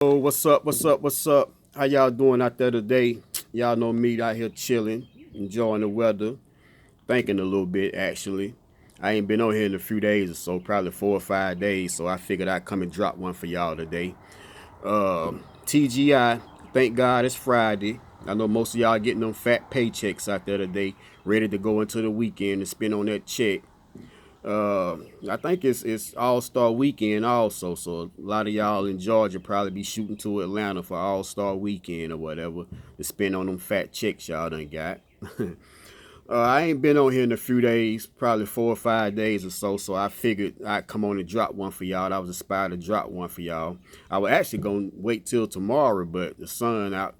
Oh, what's up? What's up? What's up? How y'all doing out there today? Y'all know me out here chilling, enjoying the weather, thinking a little bit actually. I ain't been on here in a few days or so, probably 4 or 5 days, so I figured I'd come and drop one for y'all today. TGI, thank God it's Friday. I know most of y'all getting them fat paychecks out there today, ready to go into the weekend and spend on that check. I think it's All Star Weekend also, so a lot of y'all in Georgia probably be shooting to Atlanta for All Star Weekend or whatever to spend on them fat checks y'all done got. I ain't been on here in a few days, probably 4 or 5 days or so, so I figured I'd come on and drop one for y'all. I was inspired to drop one for y'all. I was actually gonna wait till tomorrow, but the sun out,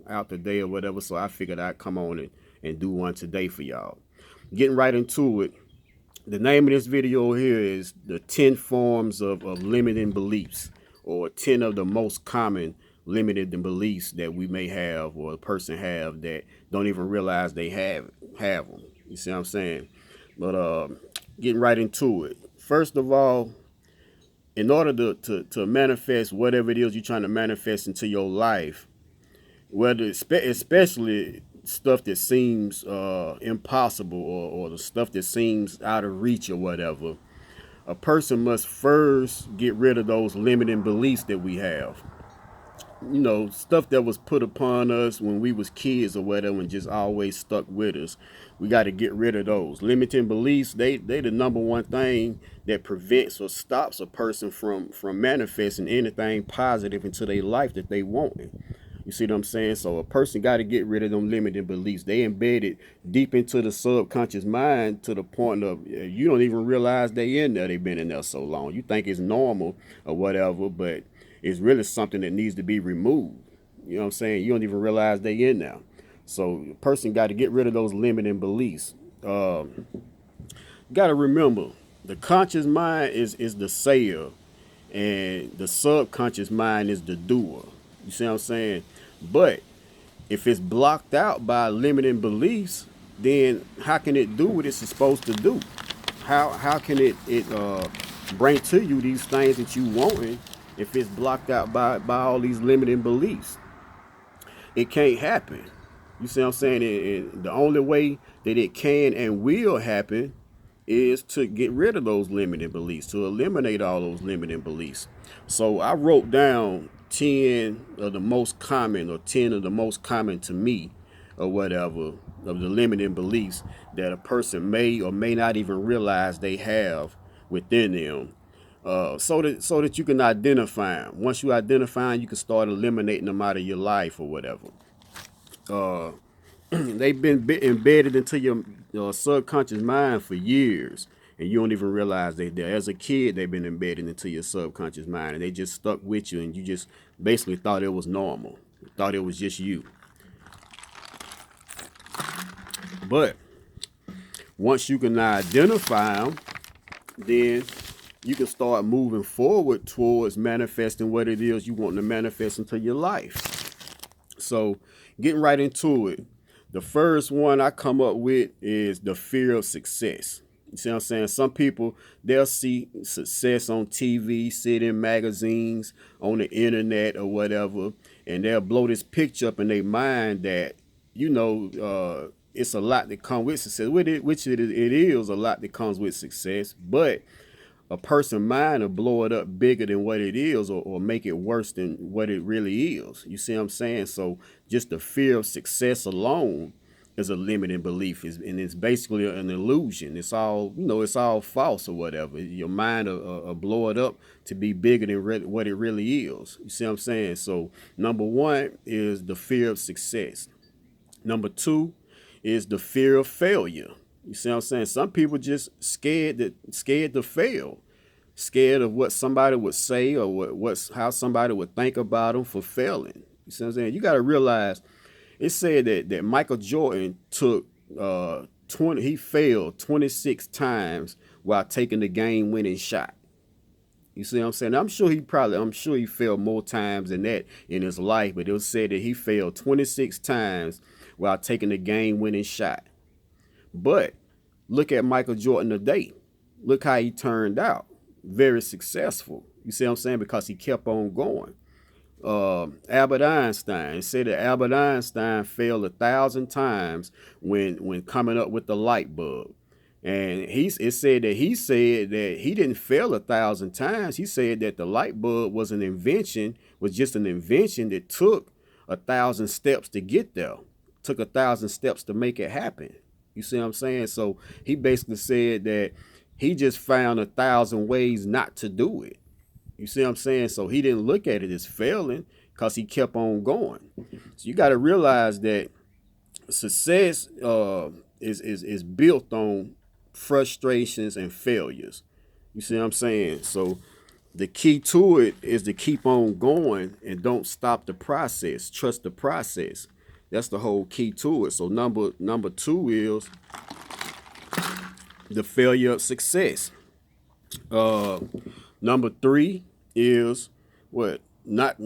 out today or whatever, so I figured I'd come on and do one today for y'all. Getting right into it. The name of this video here is the 10 forms of limiting beliefs, or 10 of the most common limited beliefs that we may have or a person have that don't even realize they have them. You see what I'm saying? But getting right into it. First of all, in order to manifest whatever it is you're trying to manifest into your life, whether especially stuff that seems impossible or the stuff that seems out of reach or whatever, a person must first get rid of those limiting beliefs that we have. Stuff that was put upon us when we was kids or whatever and just always stuck with us. We got to get rid of those limiting beliefs. They the number one thing that prevents or stops a person from manifesting anything positive into their life that they want. You see what I'm saying? So a person got to get rid of them limiting beliefs. They embedded deep into the subconscious mind to the point of you don't even realize they in there. They've been in there so long. You think it's normal or whatever, but it's really something that needs to be removed. You know what I'm saying? You don't even realize they in there. So a person got to get rid of those limiting beliefs. Got to remember, the conscious mind is the sayer, and the subconscious mind is the doer. You see what I'm saying? But if it's blocked out by limiting beliefs, then how can it do what it's supposed to do? How can it bring to you these things that you want if it's blocked out by all these limiting beliefs? It can't happen. You see what I'm saying? The only way that it can and will happen is to get rid of those limiting beliefs, to eliminate all those limiting beliefs. So I wrote down 10 of the most common, or 10 of the most common to me, or whatever, of the limiting beliefs that a person may or may not even realize they have within them. So that you can identify them. Once you identify them, you can start eliminating them out of your life or whatever. Uh, they've been embedded into your subconscious mind for years, and you don't even realize they there. As a kid, they've been embedded into your subconscious mind, and they just stuck with you, and you just basically thought it was normal, thought it was just you. But once you can identify them, then you can start moving forward towards manifesting what it is you want to manifest into your life. So, getting right into it, the first one I come up with is the fear of success. You see what I'm saying? Some people, they'll see success on TV, see it in magazines, on the internet or whatever, and they'll blow this picture up in their mind that, it's a lot that comes with success, which it is a lot that comes with success, but a person mind will blow it up bigger than what it is, or make it worse than what it really is. You see what I'm saying? So just the fear of success alone is a limiting belief, and it's basically an illusion. It's all it's all false or whatever. Your mind will blow it up to be bigger than what it really is. You see what I'm saying? So number one is the fear of success. Number two is the fear of failure. You see what I'm saying? Some people just scared to fail, scared of what somebody would say, or how somebody would think about them for failing. You see what I'm saying? You got to realize it said that Michael Jordan took 20. He failed 26 times while taking the game winning shot. You see what I'm saying? I'm sure he failed more times than that in his life, but it was said that he failed 26 times while taking the game winning shot. But look at Michael Jordan today. Look how he turned out. Very successful. You see what I'm saying? Because he kept on going. Albert Einstein. It said that Albert Einstein failed 1,000 times when coming up with the light bulb. And it said that he didn't fail 1,000 times. He said that the light bulb was just an invention that took 1,000 steps to get there. Took 1,000 steps to make it happen. You see what I'm saying? So he basically said that he just found 1,000 ways not to do it. You see what I'm saying? So he didn't look at it as failing because he kept on going. So you got to realize that success is built on frustrations and failures. You see what I'm saying? So the key to it is to keep on going and don't stop the process. Trust the process. That's the whole key to it. So number two is the failure of success. Number three is what? Not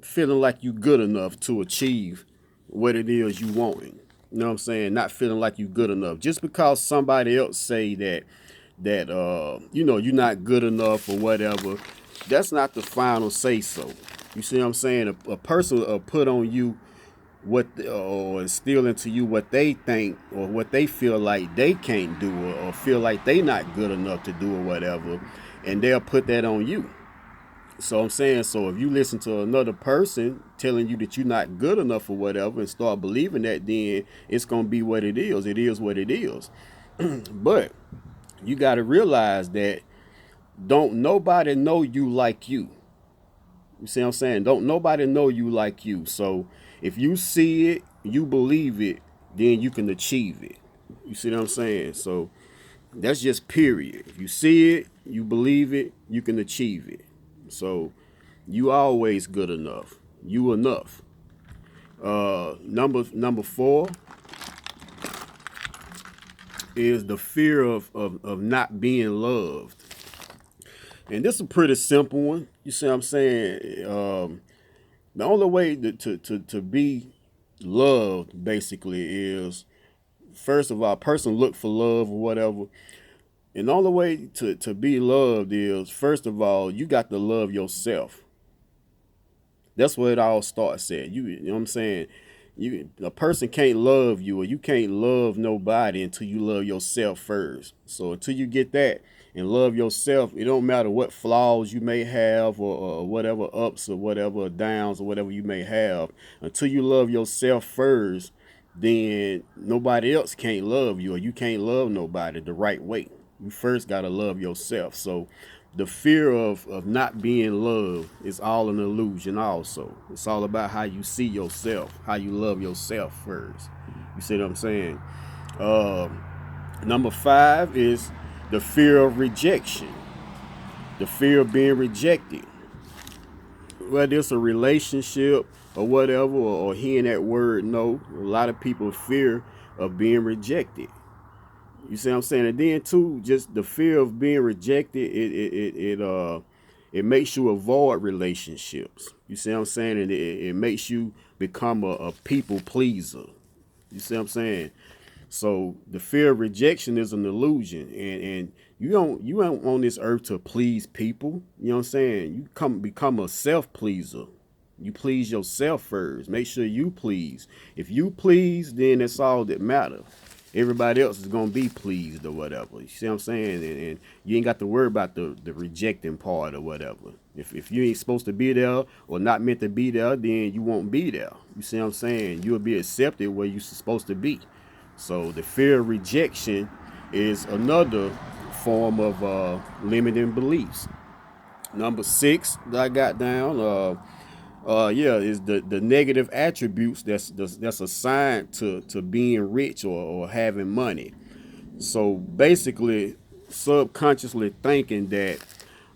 feeling like you good enough to achieve what it is you wanting. You know what I'm saying? Not feeling like you good enough. Just because somebody else say that you're not good enough or whatever, that's not the final say so. You see what I'm saying? A person will put on you or instill into you what they think or what they feel like they can't do or feel like they not good enough to do or whatever, and they'll put that on you. So I'm saying, so if you listen to another person telling you that you're not good enough or whatever and start believing that, then it's going to be what it is. It is what it is. But you got to realize that don't nobody know you like you. You see what I'm saying? Don't nobody know you like you. So if you see it, you believe it, then you can achieve it. You see what I'm saying? So that's just period. If you see it, you believe it, you can achieve it. So you always good enough. You enough. Number four is the fear of not being loved. And this is a pretty simple one. You see what I'm saying? The only way to be loved basically is, first of all, a person look for love or whatever. And the only way to be loved is, first of all, you got to love yourself. That's where it all starts at. You know what I'm saying? A person can't love you, or you can't love nobody until you love yourself first. So until you get that and love yourself, it don't matter what flaws you may have or whatever ups or whatever downs or whatever you may have. Until you love yourself first, then nobody else can't love you, or you can't love nobody the right way. You first got to love yourself. So the fear of not being loved is all an illusion also. It's all about how you see yourself, how you love yourself first. You see what I'm saying? Number five is the fear of rejection. The fear of being rejected. Whether it's a relationship or whatever, or hearing that word no, a lot of people fear of being rejected. You see what I'm saying? And then too, just the fear of being rejected, it makes you avoid relationships. You see what I'm saying? And it makes you become a people pleaser. You see what I'm saying? So the fear of rejection is an illusion, and you ain't on this earth to please people. You know what I'm saying? You become a self pleaser. You please yourself first. Make sure you please. If you please, then that's all that matters. Everybody else is going to be pleased or whatever. You see what I'm saying? And you ain't got to worry about the rejecting part or whatever. If you ain't supposed to be there or not meant to be there, then you won't be there. You see what I'm saying? You'll be accepted where you're supposed to be. So the fear of rejection is another form of limiting beliefs. Number 6 that I got down, is the negative attributes that's assigned to being rich or having money. So basically, subconsciously thinking that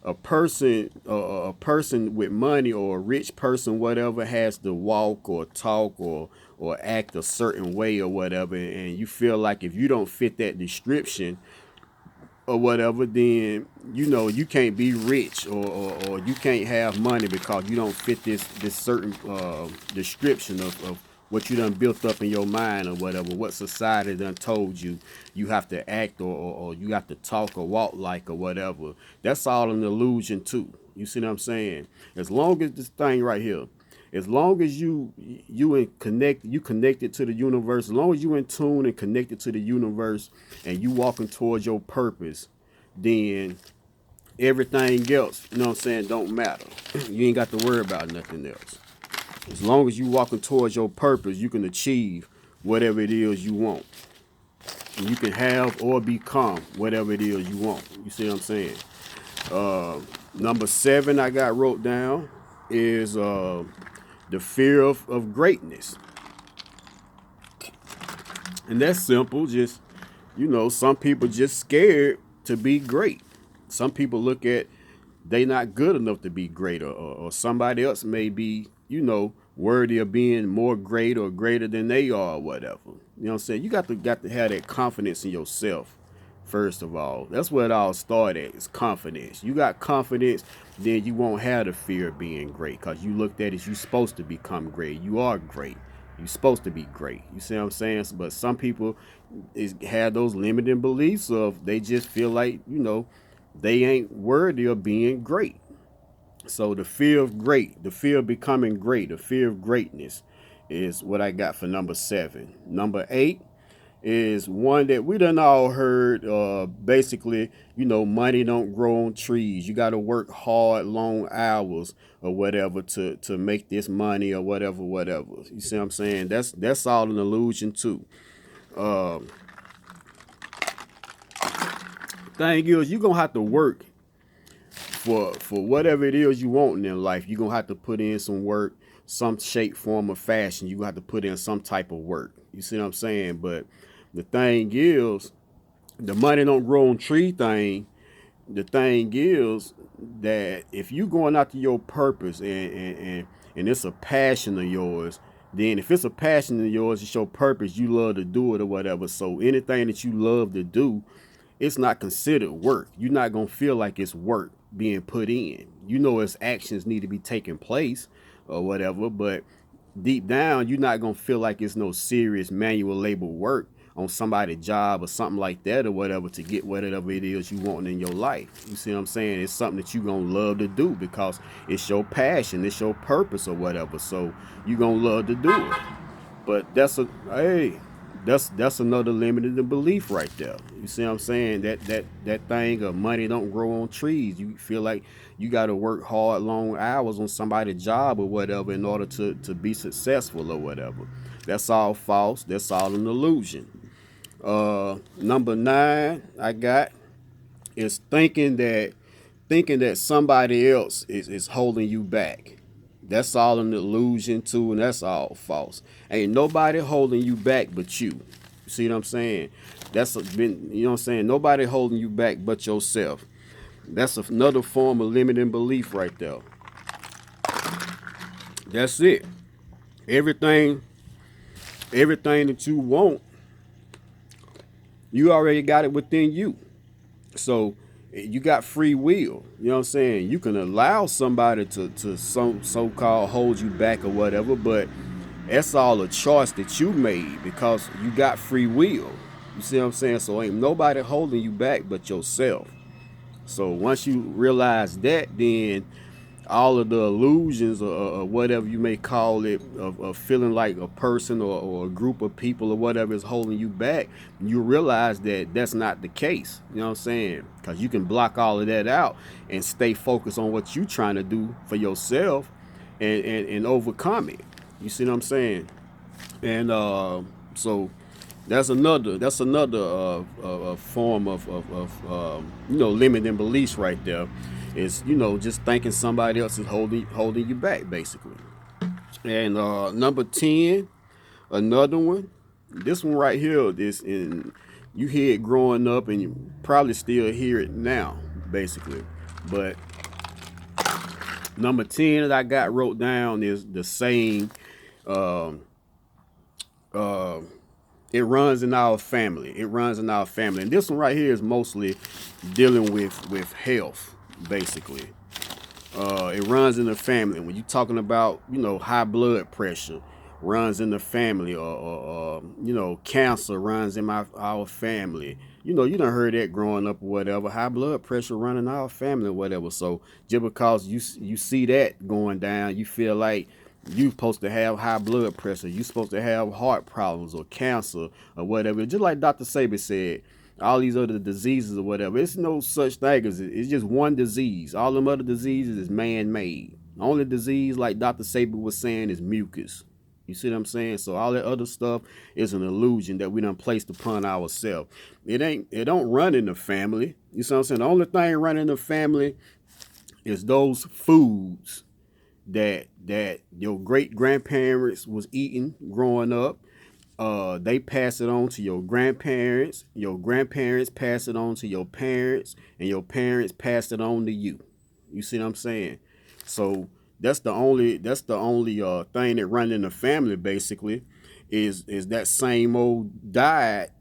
a person with money, or a rich person, whatever, has to walk or talk or act a certain way or whatever, and you feel like if you don't fit that description or whatever, then you can't be rich or you can't have money because you don't fit this certain description of what you done built up in your mind or whatever, what society done told you have to act or you have to talk or walk like or whatever. That's all an illusion too. You see what I'm saying? As long as this thing right here, as long as you connected to the universe, as long as you in tune and connected to the universe, and you walking towards your purpose, then everything else, you know what I'm saying, don't matter. You ain't got to worry about nothing else. As long as you walking towards your purpose, you can achieve whatever it is you want. And you can have or become whatever it is you want. You see what I'm saying? Number 7 I got wrote down is the fear of greatness. And that's simple. Just, some people just scared to be great. Some people look at they not good enough to be great, or somebody else may be, worthy of being more great or greater than they are, or whatever. You know what I'm saying? You got to have that confidence in yourself. First of all, that's where it all started. Is confidence. You got confidence, then you won't have the fear of being great, because you looked at it as you supposed to become great. You are great. You're supposed to be great. You see what I'm saying? But some people have those limiting beliefs of they just feel like, they ain't worthy of being great. So the fear of the fear of becoming great, the fear of greatness is what I got for number 7. Number 8 is one that we done all heard. Basically, money don't grow on trees. You got to work hard, long hours or whatever to make this money or whatever. You see what I'm saying? That's all an illusion too. Thing is, you're gonna have to work for whatever it is you want in life. You're gonna have to put in some work, some shape, form, or fashion. You're gonna have to put in some type of work. You see what I'm saying? But the thing is, the money don't grow on tree thing. The thing is that if you going after your purpose and it's a passion of yours, then if it's a passion of yours, it's your purpose, you love to do it or whatever. So anything that you love to do, it's not considered work. You're not going to feel like it's work being put in. Its actions need to be taking place or whatever, but deep down, you're not going to feel like it's no serious manual labor work on somebody's job or something like that or whatever to get whatever it is you want in your life. You see what I'm saying? It's something that you're going to love to do because it's your passion, it's your purpose or whatever. So you're going to love to do it. But that's another limited belief right there. You see what I'm saying? That thing of money don't grow on trees. You feel like you got to work hard, long hours on somebody's job or whatever in order to be successful or whatever. That's all false. That's all an illusion. Number 9 I got is thinking that somebody else is holding you back. That's all an illusion too, and that's all false. Ain't nobody holding you back but you. You see what I'm saying? Nobody holding you back but yourself. That's another form of limiting belief right there. That's it. Everything that you want, you already got it within you. So you got free will. You know what I'm saying? You can allow somebody to so-called hold you back or whatever, but that's all a choice that you made because you got free will. You see what I'm saying? So ain't nobody holding you back but yourself. So once you realize that, then all of the illusions or whatever you may call it of feeling like a person or a group of people or whatever is holding you back, you realize that that's not the case. You know what I'm saying? Because you can block all of that out and stay focused on what you're trying to do for yourself and overcome it. You see what I'm saying? And so that's another form of limiting beliefs right there. Is just thinking somebody else is holding you back basically. And number 10, another one. This one right here, you hear it growing up and you probably still hear it now basically. But number 10 that I got wrote down is the saying, it runs in our family. It runs in our family. And this one right here is mostly dealing with health, basically. It runs in the family. When you're talking about, high blood pressure runs in the family, or you know, cancer runs in our family. You know, you done heard that growing up or whatever. High blood pressure running our family or whatever. So just because you see that going down, you feel like you supposed to have high blood pressure. You supposed to have heart problems or cancer or whatever. Just like Dr. Saber said, all these other diseases or whatever. It's no such thing as it. It's just one disease. All them other diseases is man-made. The only disease, like Dr. Saber was saying, is mucus. You see what I'm saying? So all that other stuff is an illusion that we done placed upon ourselves. It don't run in the family. You see what I'm saying? The only thing running in the family is those foods that your great grandparents was eating growing up. They pass it on to your grandparents pass it on to your parents, and your parents pass it on to you. You see what I'm saying? So that's the only thing that run in the family basically is that same old diet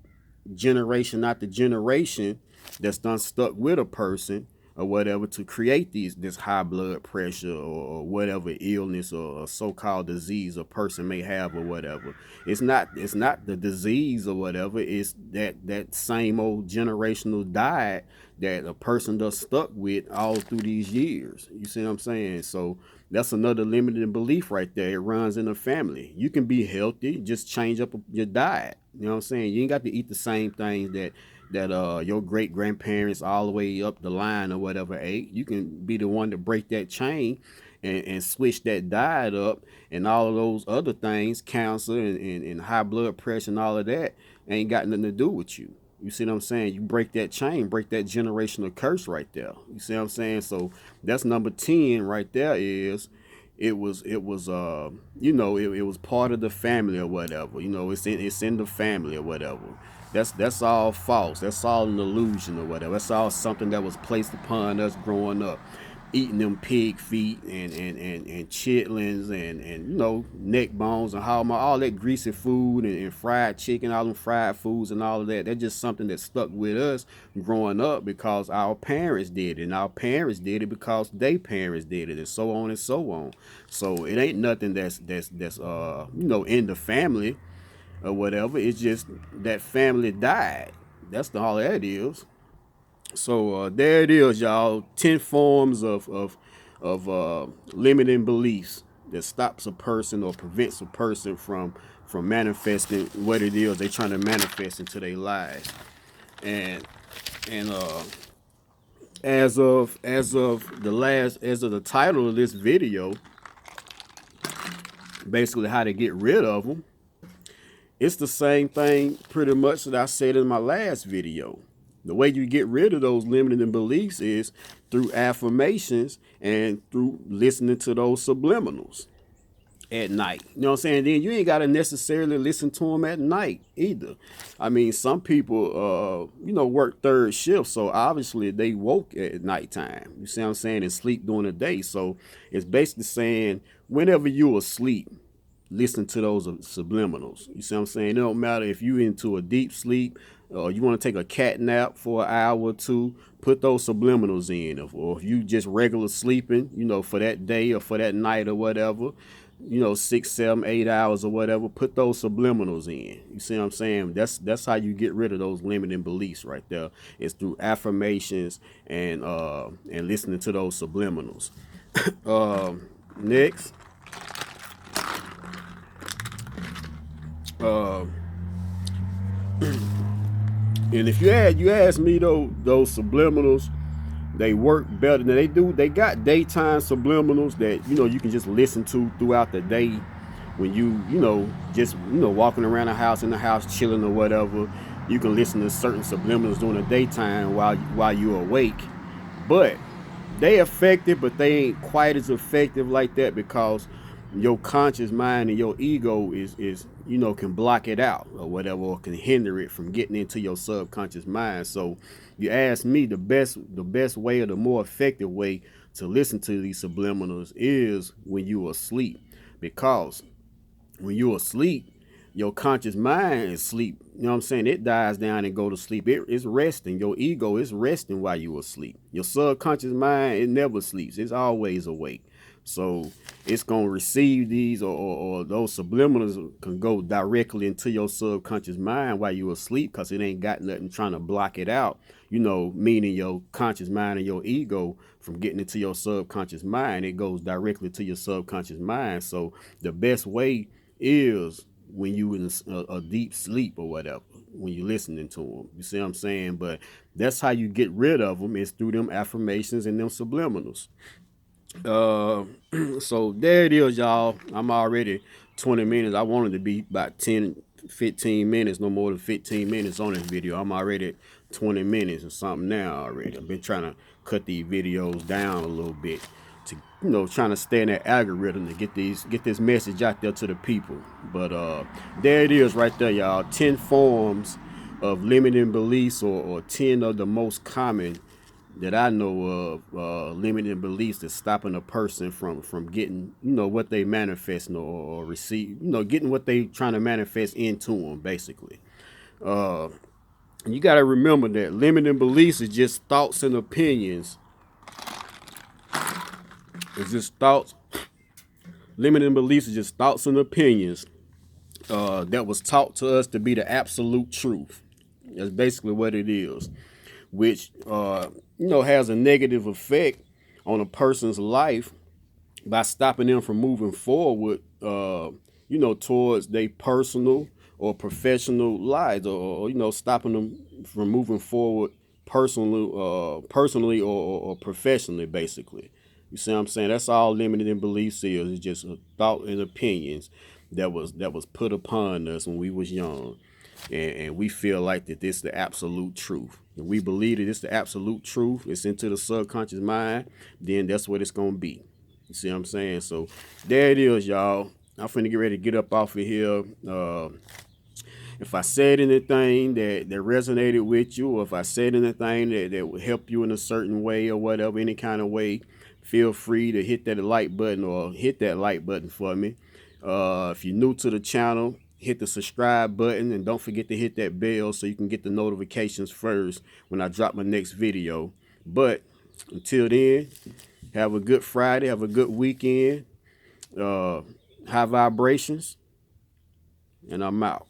generation after generation that's done stuck with a person or whatever to create this high blood pressure, or whatever illness or so-called disease a person may have or whatever. It's not the disease or whatever. It's that same old generational diet that a person does stuck with all through these years. You see what I'm saying? So that's another limiting belief right there. It runs in the family. You can be healthy, just change up your diet. You know what I'm saying? You ain't got to eat the same things that your great grandparents all the way up the line or whatever ate. You can be the one to break that chain and switch that diet up, and all of those other things, cancer and high blood pressure and all of that, ain't got nothing to do with you. You see what I'm saying? You break that chain, break that generational curse right there. You see what I'm saying? So that's number 10 right there. Is it was it was part of the family or whatever. You know, it's in the family or whatever. That's all false. That's all an illusion or whatever. That's all something that was placed upon us growing up. Eating them pig feet and chitlins and neck bones and all that greasy food and fried chicken, all them fried foods and all of that. That's just something that stuck with us growing up because our parents did it, and our parents did it because their parents did it, and so on and so on. So it ain't nothing that's in the family or whatever. It's just that family died. That's all that is. So there it is, y'all. 10 forms of limiting beliefs that stops a person or prevents a person from manifesting what it is they're trying to manifest into their lives. And as of the title of this video, basically how to get rid of them. It's the same thing pretty much that I said in my last video. The way you get rid of those limiting beliefs is through affirmations and through listening to those subliminals at night. You know what I'm saying? Then you ain't got to necessarily listen to them at night either. I mean, some people, work third shift, so obviously they woke at nighttime. You see what I'm saying? And sleep during the day. So it's basically saying whenever you're asleep, listen to those subliminals. You see what I'm saying? It don't matter if you into a deep sleep or you want to take a cat nap for an hour or two, put those subliminals in. Or if you just regular sleeping, for that day or for that night or whatever, 6, 7, 8 hours or whatever, put those subliminals in. You see what I'm saying? That's how you get rid of those limiting beliefs right there. It's through affirmations and listening to those subliminals. Next. And if you ask me those subliminals, they work better than they do. They got daytime subliminals that you can just listen to throughout the day when just walking around the house, in the house chilling or whatever. You can listen to certain subliminals during the daytime while you're awake. But they effective, but they ain't quite as effective like that because your conscious mind and your ego is can block it out or whatever, or can hinder it from getting into your subconscious mind. So you ask me, the best way or the more effective way to listen to these subliminals is when you're asleep, because when you're asleep, your conscious mind is asleep. You know what I'm saying? It dies down and go to sleep. It's resting. Your ego is resting while you're asleep. Your subconscious mind, it never sleeps. It's always awake. So it's gonna receive these, or those subliminals can go directly into your subconscious mind while you asleep, because it ain't got nothing trying to block it out. Meaning your conscious mind and your ego from getting into your subconscious mind. It goes directly to your subconscious mind. So the best way is when you in a deep sleep or whatever, when you're listening to them. You see what I'm saying? But that's how you get rid of them, is through them affirmations and them subliminals. Uh, so there it is, y'all. I'm already 20 minutes. I wanted to be about 10, 15 minutes, no more than 15 minutes on this video. I'm already at 20 minutes or something now already. I've been trying to cut these videos down a little bit to, trying to stay in that algorithm to get this message out there to the people. But there it is right there, y'all. 10 forms of limiting beliefs, or 10 of the most common that I know of, limiting beliefs that's stopping a person from getting, what they manifest, or receive, getting what they trying to manifest into them, basically. Uh, you got to remember that limiting beliefs is just thoughts and opinions. It's just thoughts. Limiting beliefs is just thoughts and opinions that was taught to us to be the absolute truth. That's basically what it is, which has a negative effect on a person's life by stopping them from moving forward, towards their personal or professional lives, or stopping them from moving forward personally or professionally, basically. You see what I'm saying? That's all limiting beliefs is. It's just a thought and opinions that was put upon us when we was young, and we feel like that this is the absolute truth. And we believe that it's the absolute truth. It's into the subconscious mind. Then that's what it's gonna be. You see what I'm saying? So there it is, y'all. I'm finna get ready to get up off of here. If I said anything that resonated with you, or if I said anything that would help you in a certain way or whatever, any kind of way, feel free to hit that like button, or hit that like button for me. If you're new to the channel, hit the subscribe button, and don't forget to hit that bell so you can get the notifications first when I drop my next video. But until then, have a good Friday, have a good weekend, high vibrations, and I'm out.